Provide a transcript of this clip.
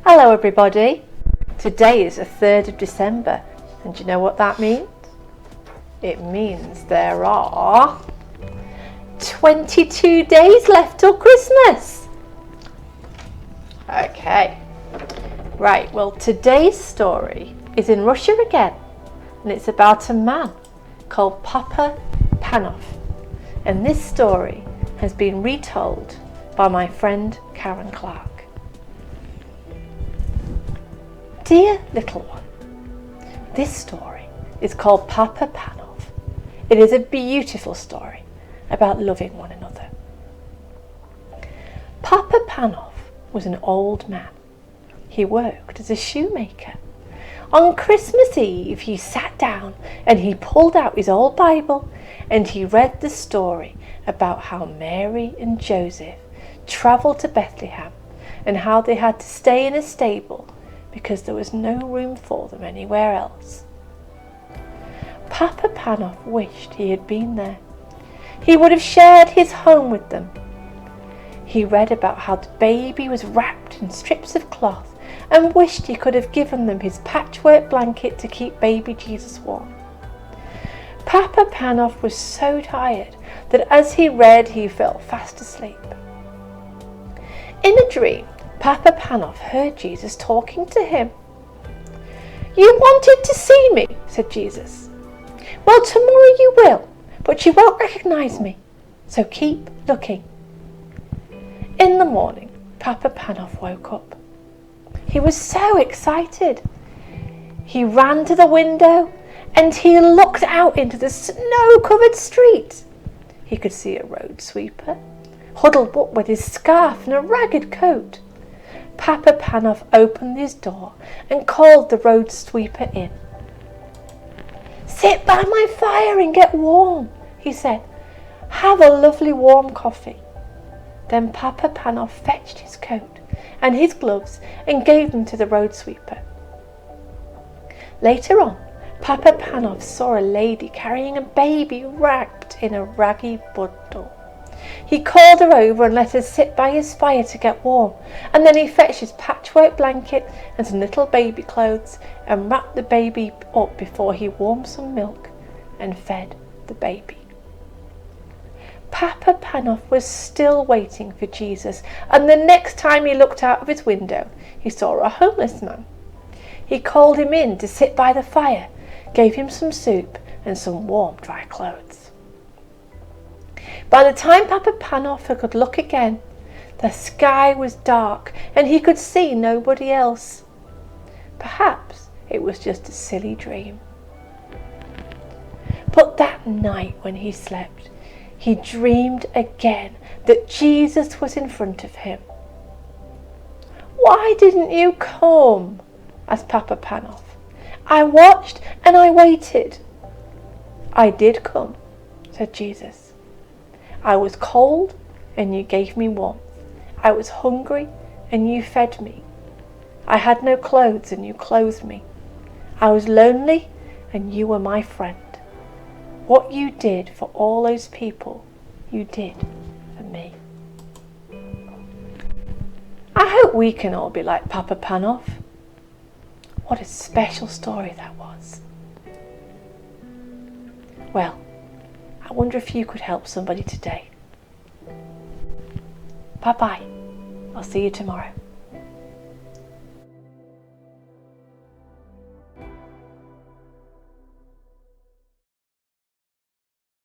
Hello everybody, today is the 3rd of December and do you know what that means? It means there are 22 days left till Christmas. Okay, right, well today's story is in Russia again and it's about a man called Papa Panov, and this story has been retold by my friend Karen Clark. Dear little one, this story is called Papa Panov. It is a beautiful story about loving one another. Papa Panov was an old man. He worked as a shoemaker. On Christmas Eve he sat down and he pulled out his old Bible and he read the story about how Mary and Joseph travelled to Bethlehem and how they had to stay in a stable because there was no room for them anywhere else. Papa Panov wished he had been there. He would have shared his home with them. He read about how the baby was wrapped in strips of cloth and wished he could have given them his patchwork blanket to keep baby Jesus warm. Papa Panov was so tired that as he read he fell fast asleep. In a dream, Papa Panov heard Jesus talking to him. "You wanted to see me," said Jesus. "Well, tomorrow you will, but you won't recognise me, so keep looking." In the morning, Papa Panov woke up. He was so excited. He ran to the window and he looked out into the snow-covered street. He could see a road sweeper, huddled up with his scarf and a ragged coat. Papa Panov opened his door and called the road sweeper in. "Sit by my fire and get warm," he said. "Have a lovely warm coffee." Then Papa Panov fetched his coat and his gloves and gave them to the road sweeper. Later on, Papa Panov saw a lady carrying a baby wrapped in a raggy bundle. He called her over and let her sit by his fire to get warm, and then he fetched his patchwork blanket and some little baby clothes and wrapped the baby up before he warmed some milk and fed the baby. Papa Panov was still waiting for Jesus, and the next time he looked out of his window, he saw a homeless man. He called him in to sit by the fire, gave him some soup and some warm, dry clothes. By the time Papa Panov could look again, the sky was dark and he could see nobody else. Perhaps it was just a silly dream. But that night when he slept, he dreamed again that Jesus was in front of him. "Why didn't you come?" asked Papa Panov. "I watched and I waited." "I did come," said Jesus. "I was cold and you gave me warmth. I was hungry and you fed me. I had no clothes and you clothed me. I was lonely and you were my friend. What you did for all those people, you did for me." I hope we can all be like Papa Panov. What a special story that was. Well, I wonder if you could help somebody today. Bye-bye. I'll see you tomorrow.